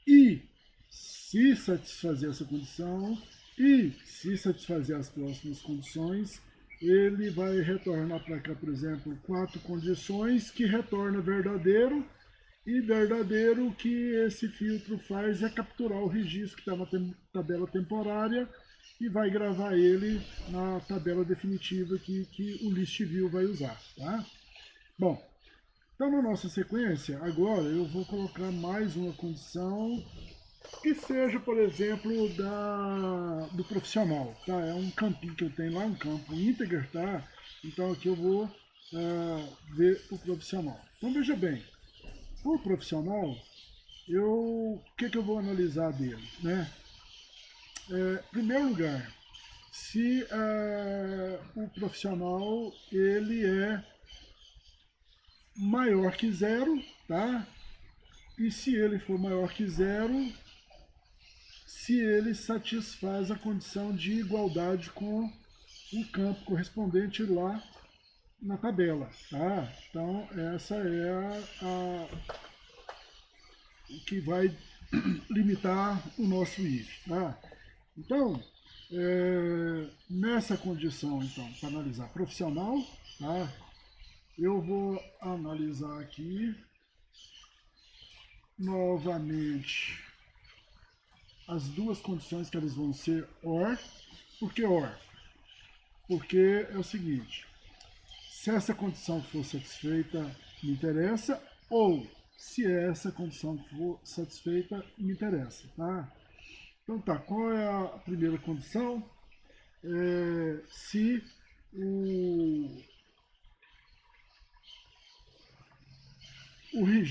e se satisfazer essa condição e se satisfazer as próximas condições, ele vai retornar para cá, por exemplo, 4 condições que retorna verdadeiro, e verdadeiro o que esse filtro faz é capturar o registro que está na tabela temporária e vai gravar ele na tabela definitiva que o list view vai usar, tá? Bom, então na nossa sequência, agora eu vou colocar mais uma condição que seja, por exemplo, do profissional, tá? É um campinho que eu tenho lá, um campo integer, tá? Então aqui eu vou ver o profissional. Então veja bem, o profissional, o que eu vou analisar dele, né? Em primeiro lugar, se o profissional ele é maior que 0, tá? E se ele for maior que 0, se ele satisfaz a condição de igualdade com o campo correspondente lá na tabela, tá? Então essa é o que vai limitar o nosso if, tá? Então, nessa condição, então, para analisar profissional, tá? Eu vou analisar aqui novamente as duas condições que elas vão ser OR. Por que OR? Porque é o seguinte, se essa condição for satisfeita, me interessa, ou se essa condição for satisfeita, me interessa, tá? Então tá, qual é a primeira condição? Se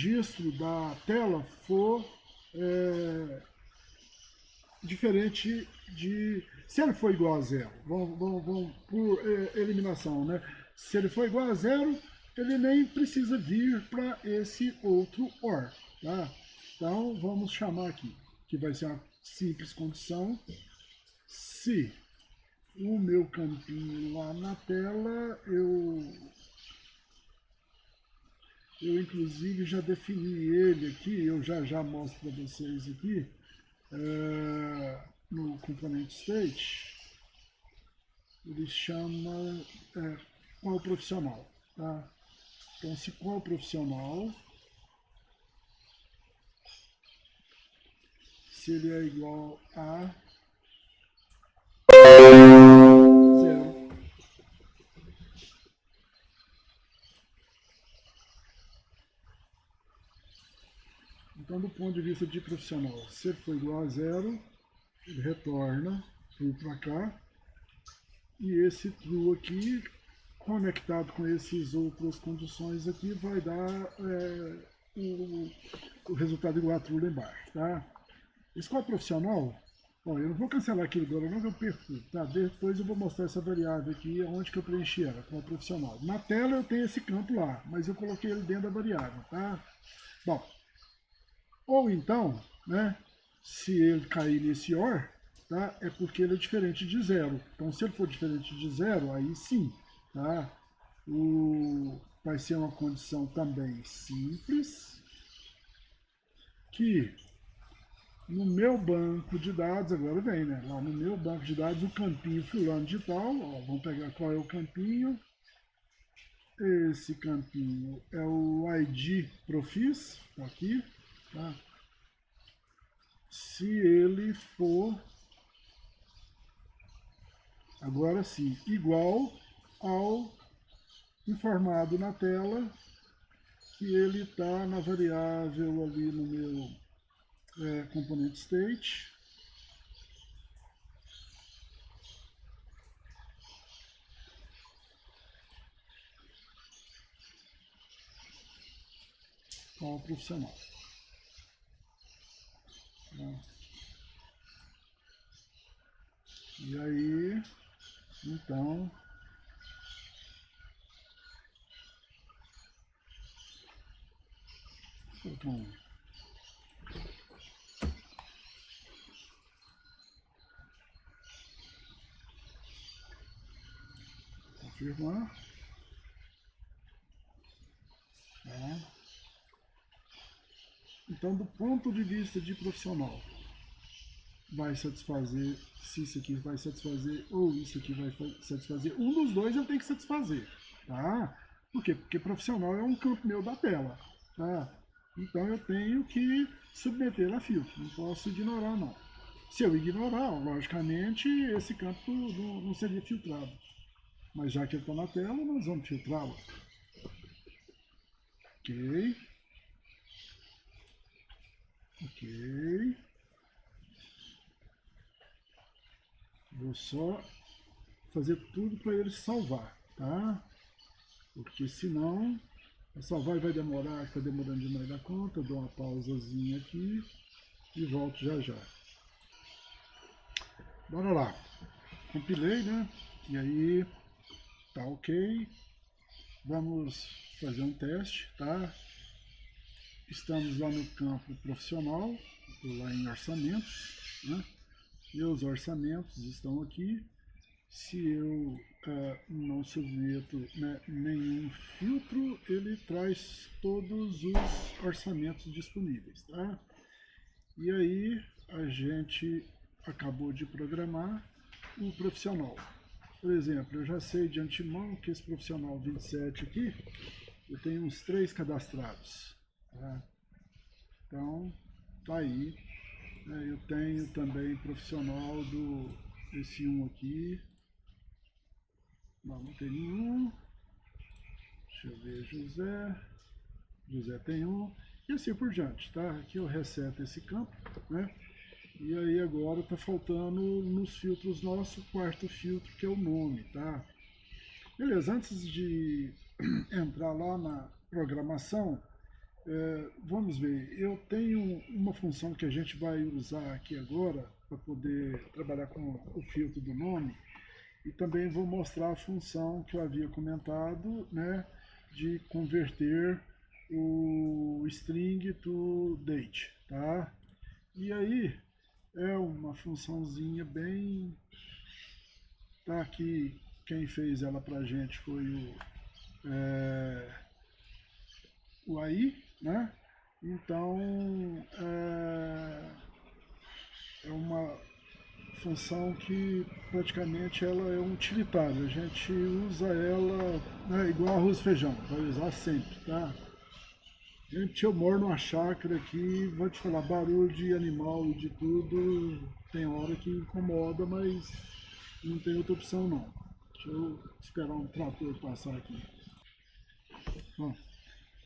registro da tela for diferente de... Se ele for igual a zero, vamos por eliminação, né? Se ele for igual a zero, ele nem precisa vir para esse outro OR, tá? Então, vamos chamar aqui, que vai ser uma simples condição. Se o meu campinho lá na tela, eu inclusive já defini ele aqui, eu já mostro para vocês aqui, no componente state, ele chama qual profissional, tá? Então, se qual profissional, se ele é igual a zero, então, do ponto de vista de profissional, se ele for igual a zero, ele retorna true para cá, e esse true aqui, conectado com essas outras condições aqui, vai dar o resultado igual a true lá embaixo, tá? Esse qual profissional, ó, eu não vou cancelar aqui agora, não, que eu perco, tá? Depois eu vou mostrar essa variável aqui, onde que eu preenchi ela, qual profissional. Na tela eu tenho esse campo lá, mas eu coloquei ele dentro da variável, tá? Bom, ou então, né, se ele cair nesse OR, tá, é porque ele é diferente de zero. Então, se ele for diferente de zero, aí sim, tá? Vai ser uma condição também simples, que no meu banco de dados, agora vem, né? Lá no meu banco de dados, o campinho fulano de tal, ó, vamos pegar qual é o campinho. Esse campinho é o ID Profis, tá aqui, tá? Se ele for, agora sim, igual ao informado na tela, que ele está na variável ali no meu componente state. Qual profissional. E aí, então, confirmar. Tá. Então, do ponto de vista de profissional, vai satisfazer, se isso aqui vai satisfazer ou isso aqui vai satisfazer, um dos dois eu tenho que satisfazer, tá? Por quê? Porque profissional é um campo meu da tela, tá? Então eu tenho que submeter a filtro, não posso ignorar não. Se eu ignorar, logicamente, esse campo não seria filtrado. Mas já que ele está na tela, nós vamos filtrá-lo. Ok. Ok. Vou só fazer tudo para ele salvar, tá? Porque senão a salvar vai demorar, está demorando demais da conta. Dou uma pausazinha aqui e volto já já. Bora lá. Compilei, né? E aí tá ok. Vamos fazer um teste, tá? Estamos lá no campo profissional, lá em orçamentos, né? Meus orçamentos estão aqui. Se eu não submeto, né, nenhum filtro, ele traz todos os orçamentos disponíveis, tá? E aí a gente acabou de programar o profissional. Por exemplo, eu já sei de antemão que esse profissional 27 aqui, eu tenho uns 3 cadastrados, tá? Então, tá aí. Eu tenho também profissional desse um aqui. Não tem nenhum. Deixa eu ver, José. José tem um. E assim por diante, tá? Aqui eu reseto esse campo, né? E aí agora tá faltando nos filtros nosso quarto filtro, que é o nome, tá? Beleza, antes de entrar lá na programação, vamos ver, eu tenho uma função que a gente vai usar aqui agora para poder trabalhar com o filtro do nome e também vou mostrar a função que eu havia comentado, né, de converter o string to date, tá? E aí é uma funçãozinha bem, tá aqui, quem fez ela pra gente foi o AI, né? Então é uma função que praticamente ela é utilitária. A gente usa ela, né, igual arroz e feijão, vai usar sempre, tá? Gente, eu moro numa chácara aqui, vou te falar, barulho de animal e de tudo, tem hora que incomoda, mas não tem outra opção não. Deixa eu esperar um trator passar aqui. Bom,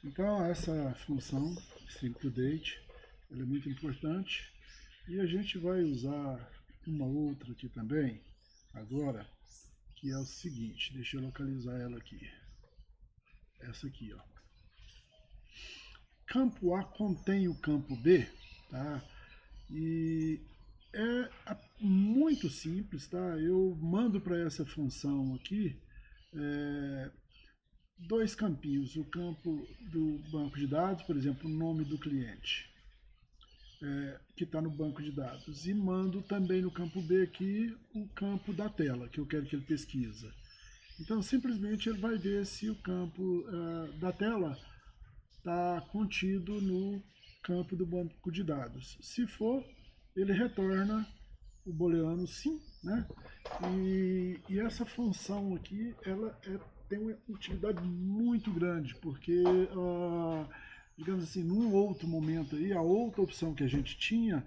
então essa função, string to date, ela é muito importante e a gente vai usar uma outra aqui também, agora, que é o seguinte, deixa eu localizar ela aqui. Essa aqui, ó. Campo A contém o campo B, tá? E é muito simples, tá? Eu mando para essa função aqui dois campinhos, o campo do banco de dados, por exemplo, o nome do cliente, que está no banco de dados, e mando também no campo B aqui o campo da tela, que eu quero que ele pesquisa. Então, simplesmente ele vai ver se o campo da tela está contido no campo do banco de dados. Se for, ele retorna o booleano sim, né? E essa função aqui, ela tem uma utilidade muito grande, porque, digamos assim, num outro momento aí, a outra opção que a gente tinha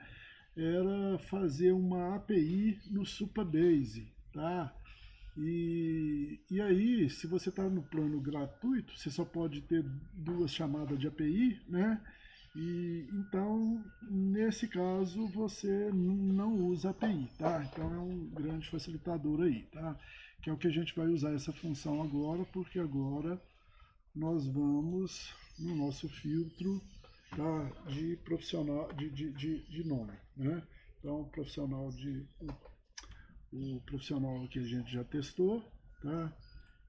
era fazer uma API no Supabase, tá? E aí, se você está no plano gratuito, você só pode ter duas chamadas de API, né? E então, nesse caso, você não usa API, tá? Então é um grande facilitador aí, tá? Que é o que a gente vai usar essa função agora, porque agora nós vamos no nosso filtro, tá, de profissional de nome, né? Então, o profissional que a gente já testou, tá?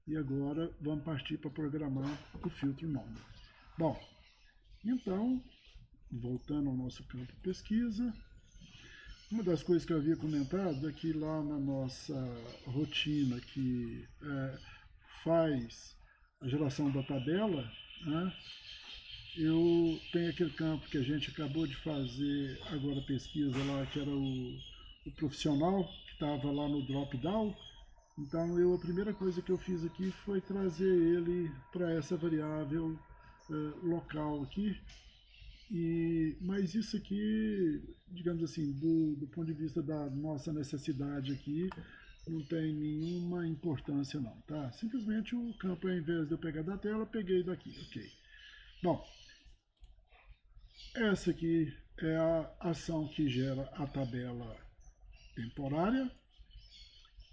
E agora vamos partir para programar o filtro nome. Bom, então, voltando ao nosso campo de pesquisa, uma das coisas que eu havia comentado é que lá na nossa rotina que faz a geração da tabela, né, eu tenho aquele campo que a gente acabou de fazer agora a pesquisa lá, que era o profissional, que estava lá no drop-down. Então a primeira coisa que eu fiz aqui foi trazer ele para essa variável local aqui. Mas isso aqui, digamos assim, do ponto de vista da nossa necessidade aqui, não tem nenhuma importância não, tá? Simplesmente o campo, ao invés de eu pegar da tela, eu peguei daqui, ok. Bom, essa aqui é a ação que gera a tabela temporária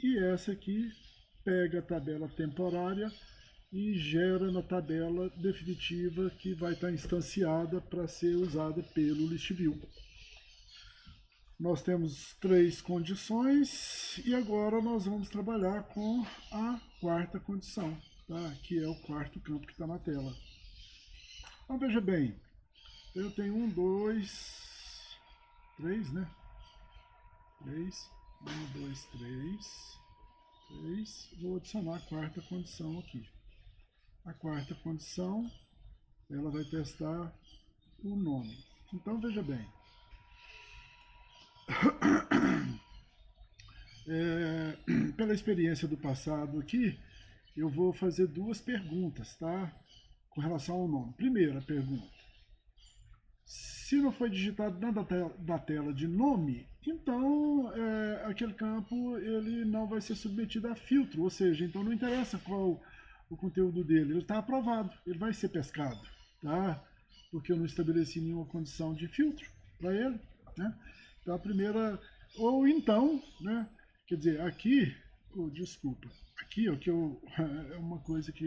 e essa aqui pega a tabela temporária e gera na tabela definitiva que vai estar instanciada para ser usada pelo ListView. Nós temos três condições e agora nós vamos trabalhar com a quarta condição, tá? Que é o quarto campo que está na tela. Então veja bem, eu tenho 1, 2, 3, né? 3, 1, 2, 3, 3. Vou adicionar a quarta condição aqui. A quarta condição, ela vai testar o nome. Então veja bem, pela experiência do passado aqui, eu vou fazer duas perguntas, tá? Com relação ao nome. Primeira pergunta: se não foi digitado nada da tela de nome, então aquele campo ele não vai ser submetido a filtro, ou seja, então não interessa qual o conteúdo dele, ele está aprovado, ele vai ser pescado, tá? Porque eu não estabeleci nenhuma condição de filtro para ele, né? Então a primeira, ou então, né? Quer dizer, aqui, desculpa, aqui ó, que é uma coisa que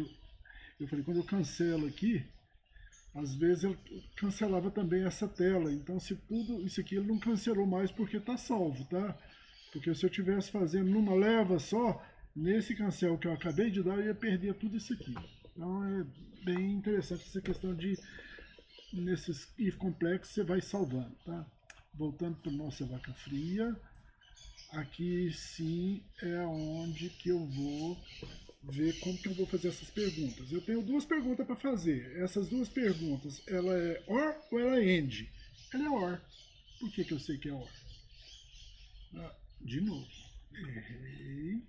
eu falei, quando eu cancelo aqui, às vezes ele cancelava também essa tela. Então, se tudo isso aqui ele não cancelou mais porque está salvo, tá? Porque se eu estivesse fazendo numa leva só, nesse cancel que eu acabei de dar, eu ia perder tudo isso aqui. Então é bem interessante essa questão de, nesses if complexos, você vai salvando, tá? Voltando para nossa vaca fria, aqui sim é onde que eu vou ver como que eu vou fazer essas perguntas. Eu tenho duas perguntas para fazer. Essas duas perguntas, ela é OR ou ela é AND? Ela é OR. Por que eu sei que é OR? Ah, de novo. Errei.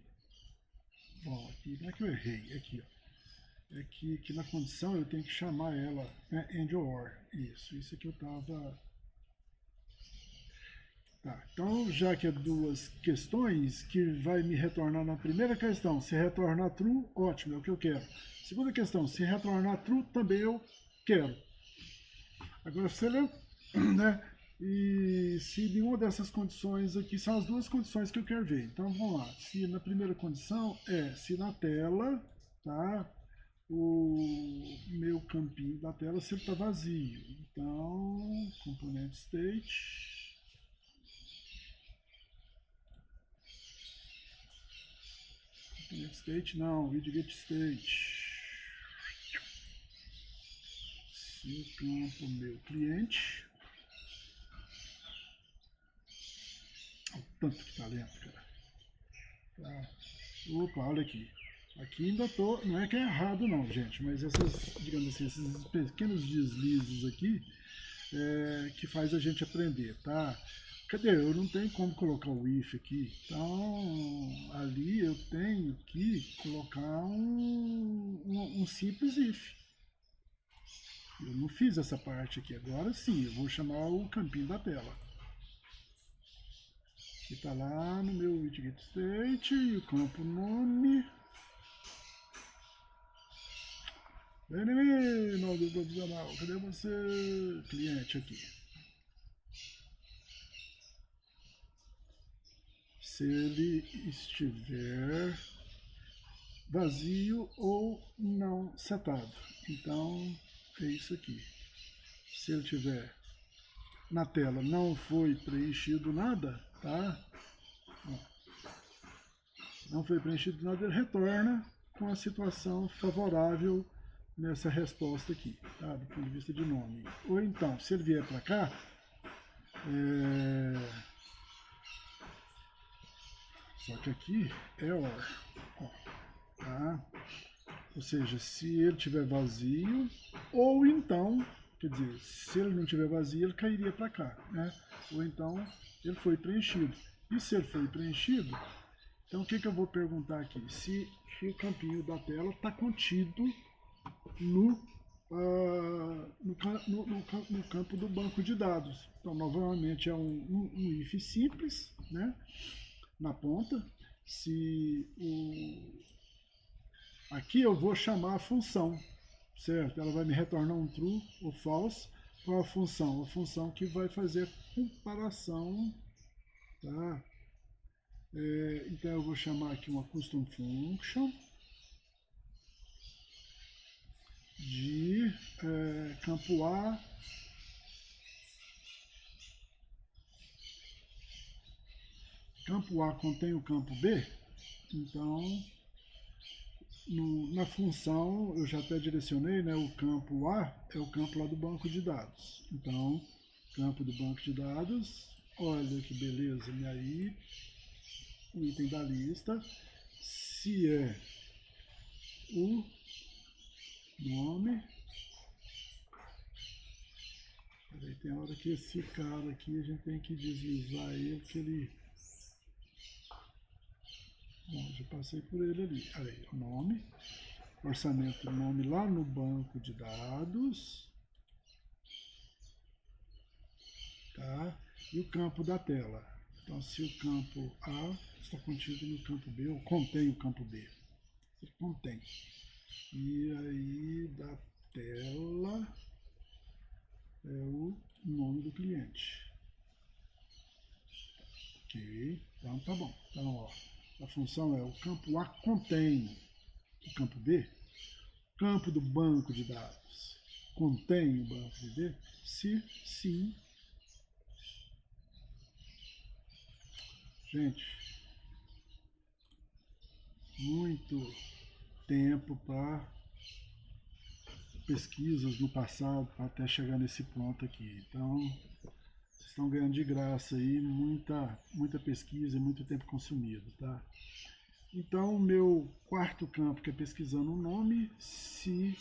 Bom, aqui não é que eu errei. Aqui, ó. É que na condição eu tenho que chamar ela, né, AND ou OR. Isso que eu estava... Tá, então já que é duas questões, que vai me retornar na primeira questão, se retornar true, ótimo, é o que eu quero. Segunda questão, se retornar true, também eu quero. Agora você lê, né? E se nenhuma dessas condições aqui, são as duas condições que eu quero ver. Então vamos lá, se na primeira condição é, se na tela, tá? O meu campinho da tela se ele está vazio. Então, component state... State não, widget state. Se o campo meu cliente. Olha o tanto que tá lento, cara. Tá. Opa, olha aqui. Aqui ainda tô. Não é que é errado não, gente, mas essas, digamos assim, esses pequenos deslizes aqui que faz a gente aprender, tá? Cadê? Eu não tenho como colocar o if aqui. Então, ali eu tenho que colocar um simples if. Eu não fiz essa parte aqui. Agora sim, eu vou chamar o campinho da tela. Que está lá no meu widget state e o campo nome. Enemy, não do profissional. Cadê você? Cliente aqui. Se ele estiver vazio ou não setado. Então, é isso aqui. Se ele tiver na tela não foi preenchido nada, tá? Não foi preenchido nada, ele retorna com a situação favorável nessa resposta aqui, tá? Do ponto de vista de nome. Ou então, se ele vier para cá, só que aqui é OR, ó, tá? Ou seja, se ele tiver vazio, ou então, quer dizer, se ele não tiver vazio, ele cairia para cá, né? Ou então, ele foi preenchido. E se ele foi preenchido, então o que eu vou perguntar aqui? Se o campinho da tela está contido no campo do banco de dados. Então, novamente, é um if simples, né? Na ponta. Aqui eu vou chamar a função, certo? Ela vai me retornar um true ou false com a função que vai fazer a comparação, tá? Então eu vou chamar aqui uma custom function de campo A contém o campo B, então na função eu já até direcionei, né, o campo A é o campo lá do banco de dados. Então, campo do banco de dados, olha que beleza, e aí o item da lista, se é o nome. Peraí, tem hora que esse cara aqui a gente tem que deslizar ele, que ele... Bom, já passei por ele ali. Aí, o nome, orçamento nome lá no banco de dados, tá? E o campo da tela. Então, se o campo A está contido no campo B, ou contém o campo B, ele contém. E aí, da tela é o nome do cliente. Ok, então tá bom. Então, ó, a função é o campo A contém o campo B, campo do banco de dados contém o banco de dados? Se sim, gente, muito tempo para pesquisas no passado para até chegar nesse ponto aqui. Então, vocês estão ganhando de graça aí muita pesquisa e muito tempo consumido, tá? Então, o meu quarto campo, que é pesquisando um nome, se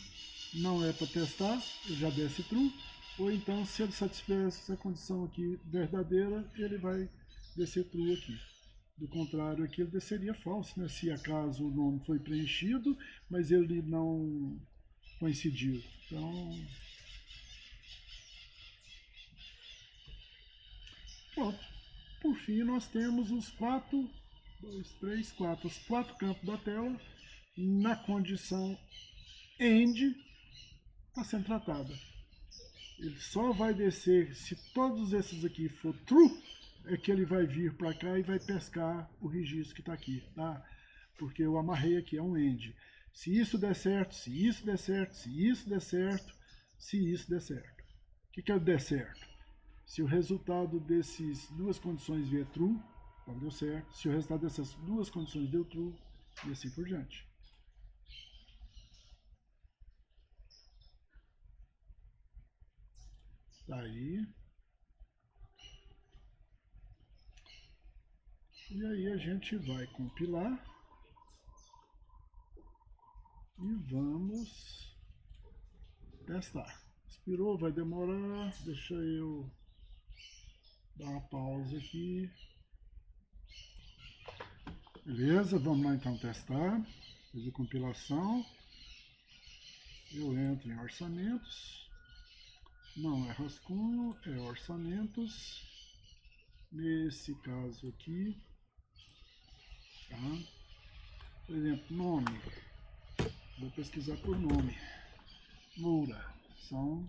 não é para testar, ele já desce true, ou então, se ele satisfizer essa condição aqui verdadeira, ele vai descer true aqui. Do contrário, aqui ele desceria false, né? Se acaso o nome foi preenchido, mas ele não coincidiu. Então, pronto. Por fim, nós temos os os quatro campos da tela na condição end está sendo tratada. Ele só vai descer se todos esses aqui for true, é que ele vai vir para cá e vai pescar o registro que está aqui, tá? Porque eu amarrei aqui, é um end. Se isso der certo, se isso der certo, se isso der certo, se isso der certo. O que é o der certo? Se o resultado dessas duas condições vier true, então deu certo. Se o resultado dessas duas condições deu true, e assim por diante. Aí. E aí a gente vai compilar. E vamos testar. Expirou, vai demorar. Deixa eu dar uma pausa aqui. Beleza, vamos lá então testar. Fiz a compilação. Eu entro em orçamentos. Não é rascunho, é orçamentos. Nesse caso aqui, tá? Por exemplo, nome. Vou pesquisar por nome. Moura. São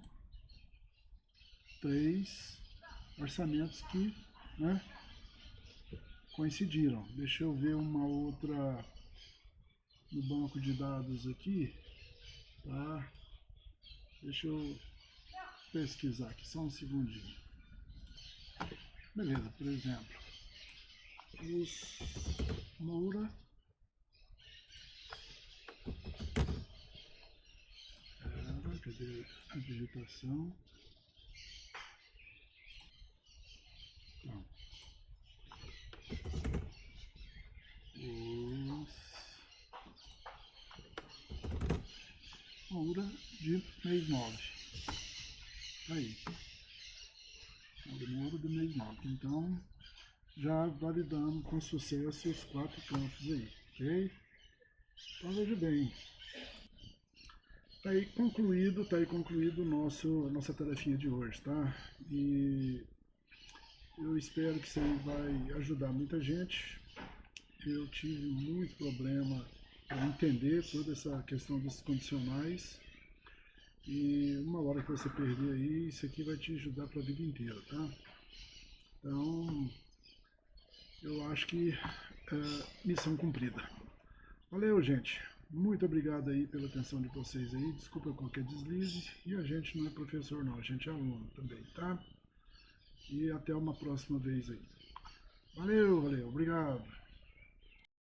3 orçamentos que, né, coincidiram. Deixa eu ver uma outra no banco de dados aqui, tá? Deixa eu pesquisar aqui, só um segundinho. Beleza, por exemplo, os Moura cadê a digitação? Não. Os Moura de mês 9. Aí. Moura do mês 9. Então, já validamos com sucesso os 4 campos aí, ok? Então, veja bem. Tá aí concluído nossa tarefinha de hoje, tá? E eu espero que isso aí vai ajudar muita gente. Eu tive muito problema para entender toda essa questão dos condicionais. E uma hora que você perder aí, isso aqui vai te ajudar para a vida inteira, tá? Então, eu acho que missão cumprida. Valeu, gente. Muito obrigado aí pela atenção de vocês aí. Desculpa qualquer deslize. E a gente não é professor não, a gente é aluno também, tá? E até uma próxima vez aí. Valeu, obrigado.